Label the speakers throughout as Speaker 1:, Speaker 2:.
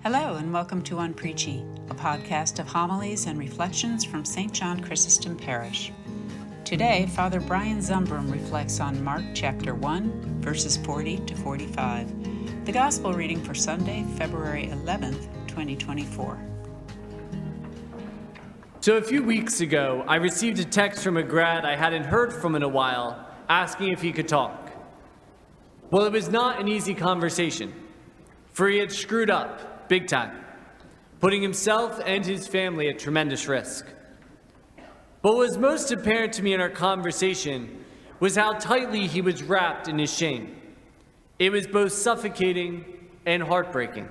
Speaker 1: Hello and welcome to Unpreachy, a podcast of homilies and reflections from St. John Chrysostom Parish. Today, Father Brian Zumbrum reflects on Mark chapter 1, verses 40 to 45, the Gospel reading for Sunday, February 11th, 2024.
Speaker 2: So a few weeks ago, I received a text from a grad I hadn't heard from in a while, asking if he could talk. Well, it was not an easy conversation, for he had screwed up big time, putting himself and his family at tremendous risk. But what was most apparent to me in our conversation was how tightly he was wrapped in his shame. It was both suffocating and heartbreaking.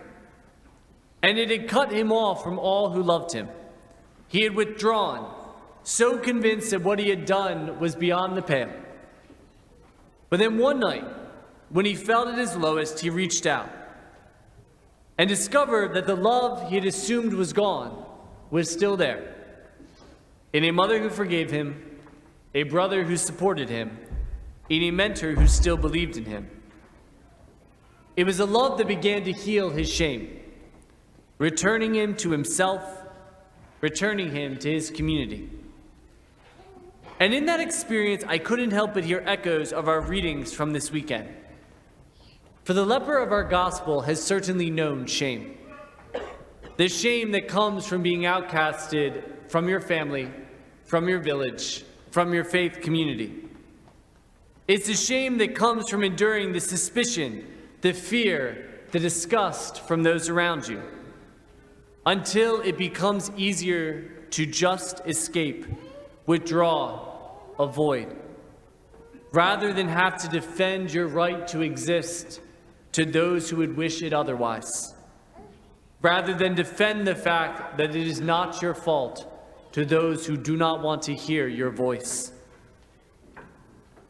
Speaker 2: And it had cut him off from all who loved him. He had withdrawn, so convinced that what he had done was beyond the pale. But then one night, when he felt at his lowest, he reached out and discovered that the love he had assumed was gone was still there. In a mother who forgave him, a brother who supported him, and a mentor who still believed in him. It was a love that began to heal his shame, returning him to himself, returning him to his community. And in that experience, I couldn't help but hear echoes of our readings from this weekend. For the leper of our gospel has certainly known shame. The shame that comes from being outcasted from your family, from your village, from your faith community. It's the shame that comes from enduring the suspicion, the fear, the disgust from those around you, until it becomes easier to just escape, withdraw, avoid, rather than have to defend your right to exist to those who would wish it otherwise, rather than defend the fact that it is not your fault to those who do not want to hear your voice.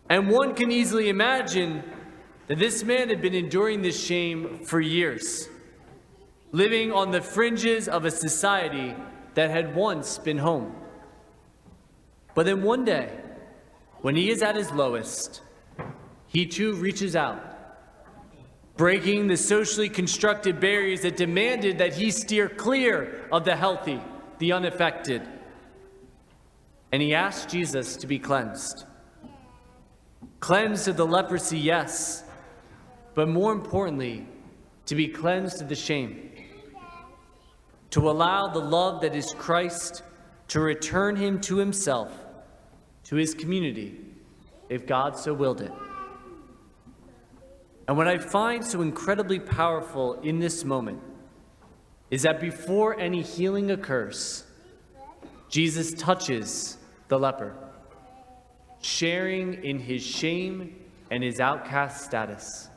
Speaker 2: And one can easily imagine that this man had been enduring this shame for years, living on the fringes of a society that had once been home. But then one day, when he is at his lowest, he too reaches out, breaking the socially constructed barriers that demanded that he steer clear of the healthy, the unaffected. And he asked Jesus to be cleansed. Cleansed of the leprosy, yes, but more importantly, to be cleansed of the shame. To allow the love that is Christ to return him to himself, to his community, if God so willed it. And what I find so incredibly powerful in this moment is that before any healing occurs, Jesus touches the leper, sharing in his shame and his outcast status.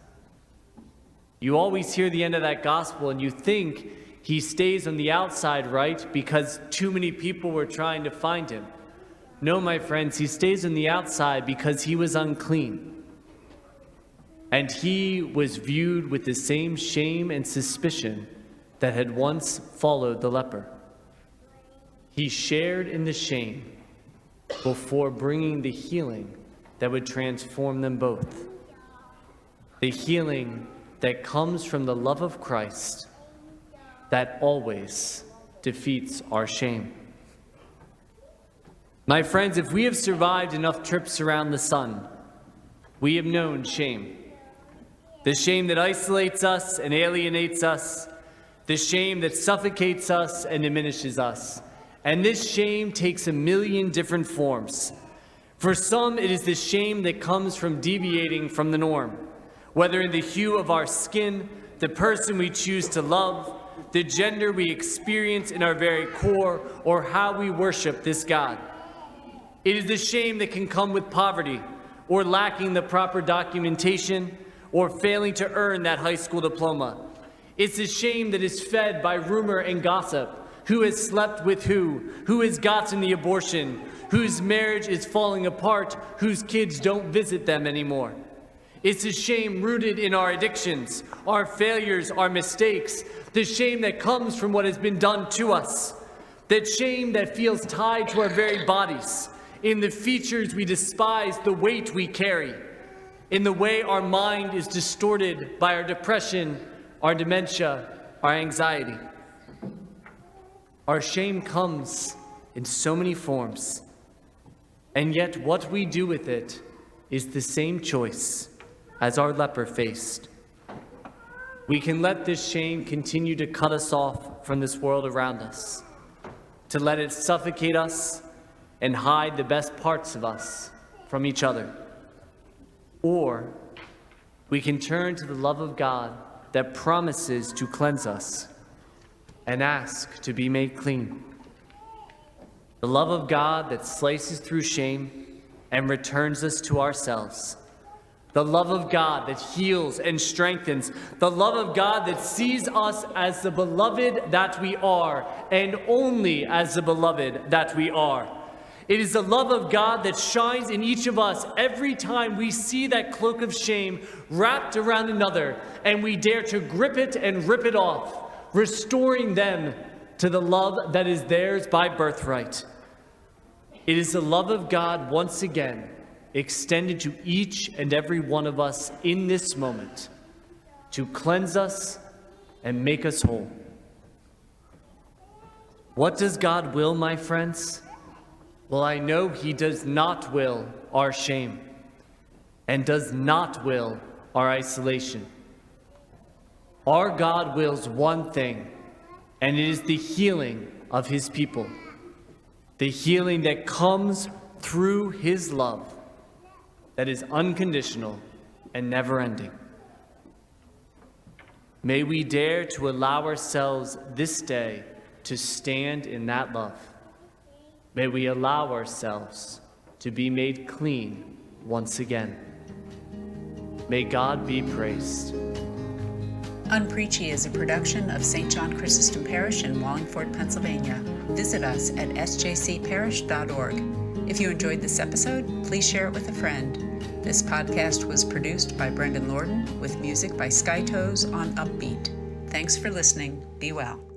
Speaker 2: You always hear the end of that gospel and you think he stays on the outside, right? Because too many people were trying to find him. No, my friends, he stays on the outside because he was unclean. And he was viewed with the same shame and suspicion that had once followed the leper. He shared in the shame before bringing the healing that would transform them both. The healing that comes from the love of Christ that always defeats our shame. My friends, if we have survived enough trips around the sun, we have known shame. The shame that isolates us and alienates us, the shame that suffocates us and diminishes us. And this shame takes a million different forms. For some, it is the shame that comes from deviating from the norm, whether in the hue of our skin, the person we choose to love, the gender we experience in our very core, or how we worship this God. It is the shame that can come with poverty, or lacking the proper documentation, or failing to earn that high school diploma. It's a shame that is fed by rumor and gossip. Who has slept with who has gotten the abortion, whose marriage is falling apart, whose kids don't visit them anymore. It's a shame rooted in our addictions, our failures, our mistakes, the shame that comes from what has been done to us, that shame that feels tied to our very bodies, in the features we despise, the weight we carry, in the way our mind is distorted by our depression, our dementia, our anxiety. Our shame comes in so many forms, and yet what we do with it is the same choice as our leper faced. We can let this shame continue to cut us off from this world around us, to let it suffocate us and hide the best parts of us from each other. Or we can turn to the love of God that promises to cleanse us and ask to be made clean. The love of God that slices through shame and returns us to ourselves. The love of God that heals and strengthens. The love of God that sees us as the beloved that we are, and only as the beloved that we are. It is the love of God that shines in each of us every time we see that cloak of shame wrapped around another, and we dare to grip it and rip it off, restoring them to the love that is theirs by birthright. It is the love of God once again extended to each and every one of us in this moment to cleanse us and make us whole. What does God will, my friends? Well, I know He does not will our shame and does not will our isolation. Our God wills one thing, and it is the healing of His people, the healing that comes through His love that is unconditional and never-ending. May we dare to allow ourselves this day to stand in that love. May we allow ourselves to be made clean once again. May God be praised.
Speaker 1: Unpreachy is a production of St. John Chrysostom Parish in Wallingford, Pennsylvania. Visit us at sjcparish.org. If you enjoyed this episode, please share it with a friend. This podcast was produced by Brendan Lorden with music by Skytoes on Upbeat. Thanks for listening. Be well.